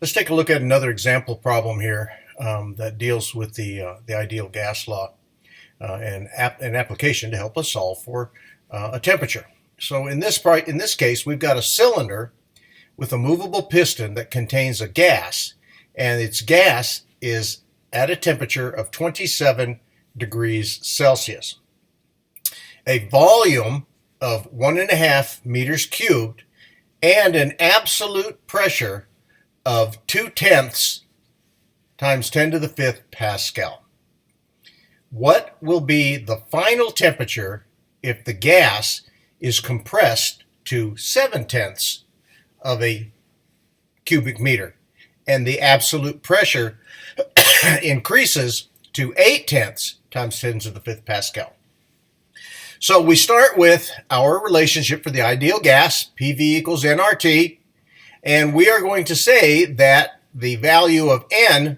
Let's take a look at another example problem here that deals with the ideal gas law and an application to help us solve for a temperature. So in this case, we've got a cylinder with a movable piston that contains a gas, and its gas is at a temperature of 27 degrees Celsius. A volume of 1.5 meters cubed and an absolute pressure of 2/10 times 10 to the 5th Pascal. What will be the final temperature if the gas is compressed to 7/10 of a cubic meter and the absolute pressure increases to 8/10 times 10 to the 5th Pascal? So we start with our relationship for the ideal gas, PV equals nRT, and we are going to say that the value of N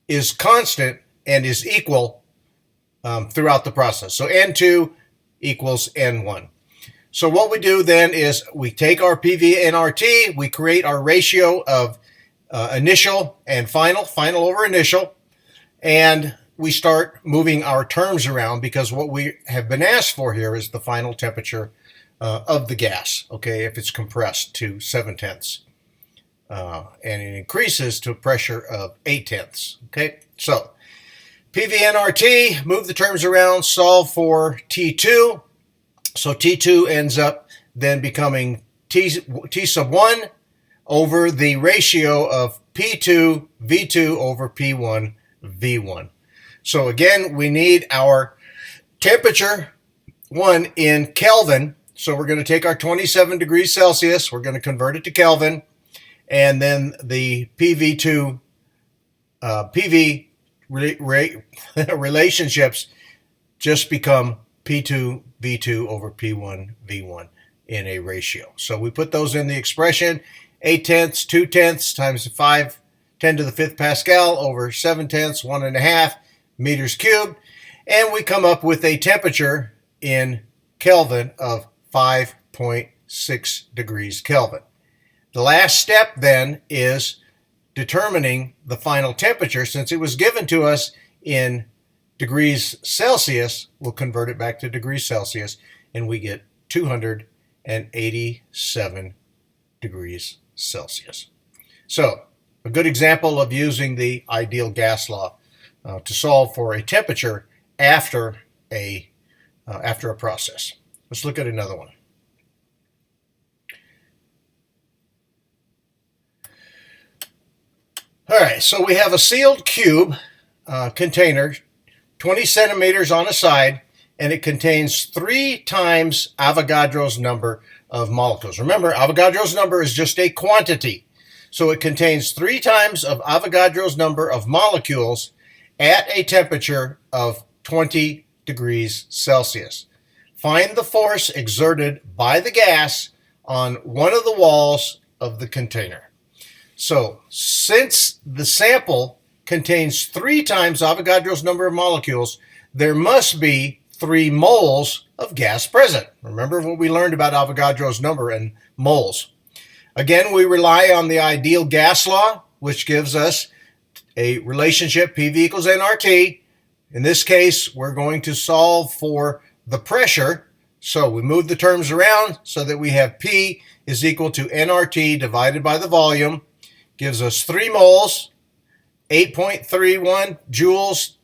is constant and is equal throughout the process. So N2 equals N1. So what we do then is we take our PV and RT, we create our ratio of initial and final over initial, and we start moving our terms around because what we have been asked for here is the final temperature of the gas, okay, if it's compressed to 7/10. And it increases to a pressure of 8/10, okay? So PV/nRT, move the terms around, solve for T2. So T2 ends up then becoming T sub 1 over the ratio of P2 V2 over P1 V1. So again, we need our temperature, one, in Kelvin. So we're going to take our 27 degrees Celsius, we're going to convert it to Kelvin, and then the PV2, PV relationships just become P2 V2 over P1 V1 in a ratio. So we put those in the expression, 8/10, 2/10 times 5, 10 to the 5th Pascal over 7/10, 1.5 meters cubed, and we come up with a temperature in Kelvin of 5.6 degrees Kelvin. The last step then is determining the final temperature. Since it was given to us in degrees Celsius, we'll convert it back to degrees Celsius, and we get 287 degrees Celsius. So, a good example of using the ideal gas law to solve for a temperature after a process. Let's look at another one. All right, so we have a sealed cube container, 20 centimeters on a side, and it contains 3 times Avogadro's number of molecules. Remember, Avogadro's number is just a quantity. So it contains 3 times of Avogadro's number of molecules at a temperature of 20 degrees Celsius. Find the force exerted by the gas on one of the walls of the container. So, since the sample contains 3 times Avogadro's number of molecules, there must be 3 moles of gas present. Remember what we learned about Avogadro's number and moles. Again, we rely on the ideal gas law, which gives us a relationship PV equals nRT. In this case, we're going to solve for the pressure. So we move the terms around so that we have P is equal to nRT divided by the volume. Gives us 3 moles, 8.31 joules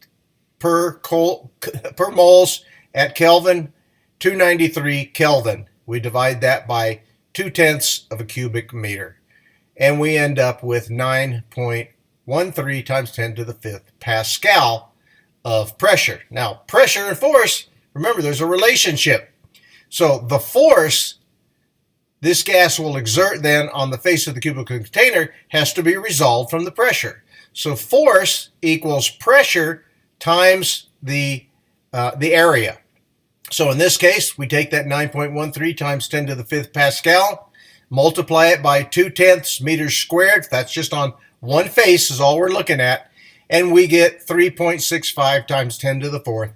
per moles at Kelvin, 293 Kelvin. We divide that by 2/10 of a cubic meter, and we end up with 9.13 times 10 to the 5th Pascal of pressure. Now, pressure and force, remember, there's a relationship. So the force this gas will exert then on the face of the cubic container has to be resolved from the pressure. So force equals pressure times the area. So in this case, we take that 9.13 times 10 to the 5th Pascal, multiply it by 2/10 meters squared. That's just on one face is all we're looking at. And we get 3.65 times 10 to the 4th.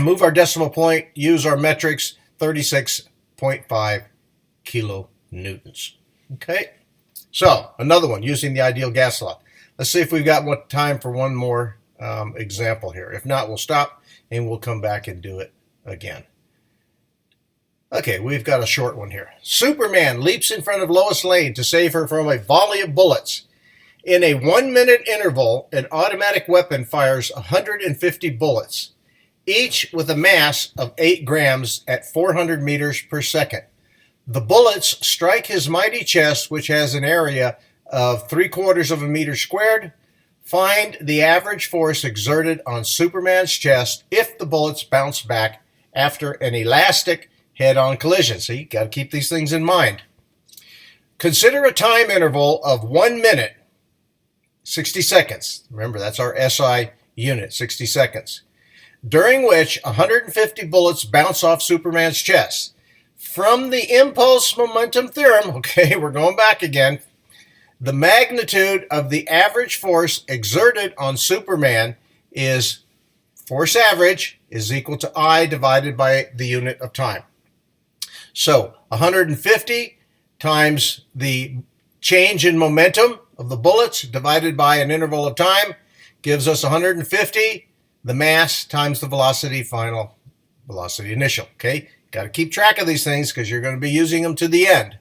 Move our decimal point, use our metrics, 36.5 kilonewtons. Okay? So another one using the ideal gas law. Let's see if we've got time for one more example here. If not, we'll stop and we'll come back and do it again. Okay, we've got a short one here. Superman leaps in front of Lois Lane to save her from a volley of bullets. In a 1-minute interval, an automatic weapon fires 150 bullets, each with a mass of 8 grams at 400 meters per second. The bullets strike his mighty chest, which has an area of 3/4 of a meter squared. Find the average force exerted on Superman's chest if the bullets bounce back after an elastic head-on collision. So you got to keep these things in mind. Consider a time interval of 1 minute, 60 seconds. Remember, that's our SI unit, 60 seconds, during which 150 bullets bounce off Superman's chest. From the impulse momentum theorem, okay, we're going back again, the magnitude of the average force exerted on Superman is, force average is equal to I divided by the unit of time. So 150 times the change in momentum of the bullets divided by an interval of time gives us 150, the mass times the velocity final, velocity initial, okay? Got to keep track of these things because you're going to be using them to the end.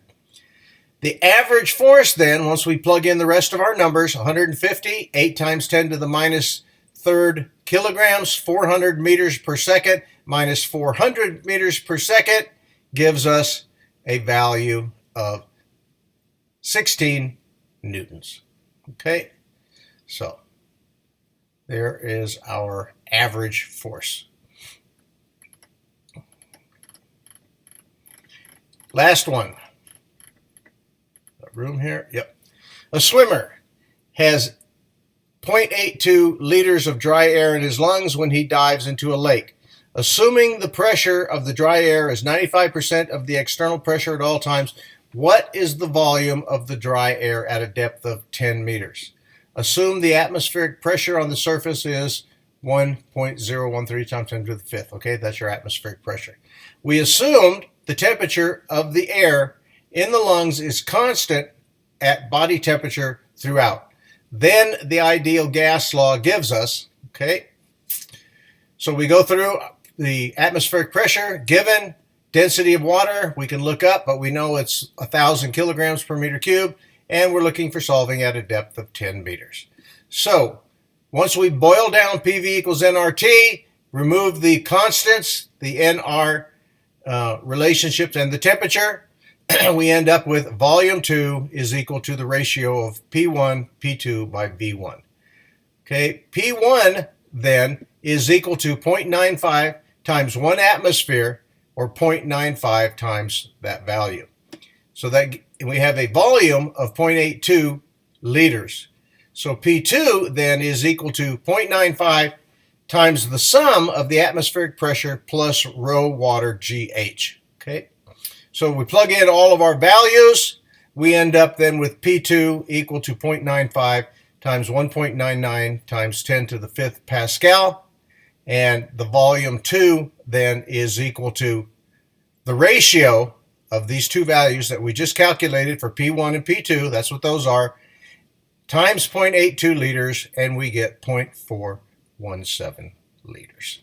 The average force then, once we plug in the rest of our numbers, 150, 8 times 10 to the minus third kilograms, 400 meters per second minus 400 meters per second gives us a value of 16 newtons. Okay, so there is our average force. Last one. Room here? Yep. A swimmer has 0.82 liters of dry air in his lungs when he dives into a lake. Assuming the pressure of the dry air is 95% of the external pressure at all times, what is the volume of the dry air at a depth of 10 meters? Assume the atmospheric pressure on the surface is 1.013 times 10 to the fifth. Okay, that's your atmospheric pressure. We assumed the temperature of the air in the lungs is constant at body temperature throughout. Then the ideal gas law gives us, okay, so we go through the atmospheric pressure, given density of water, we can look up, but we know it's 1,000 kilograms per meter cube, and we're looking for solving at a depth of 10 meters. So once we boil down PV equals nRT, remove the constants, the NR relationships, and the temperature, we end up with volume 2 is equal to the ratio of P1, P2 by V1. Okay, P1 then is equal to 0.95 times 1 atmosphere, or 0.95 times that value. So that we have a volume of 0.82 liters. So P2 then is equal to 0.95 times the sum of the atmospheric pressure plus rho water GH. Okay. So we plug in all of our values, we end up then with P2 equal to 0.95 times 1.99 times 10 to the fifth Pascal, and the volume 2 then is equal to the ratio of these two values that we just calculated for P1 and P2, that's what those are, times 0.82 liters, and we get 0.417 liters.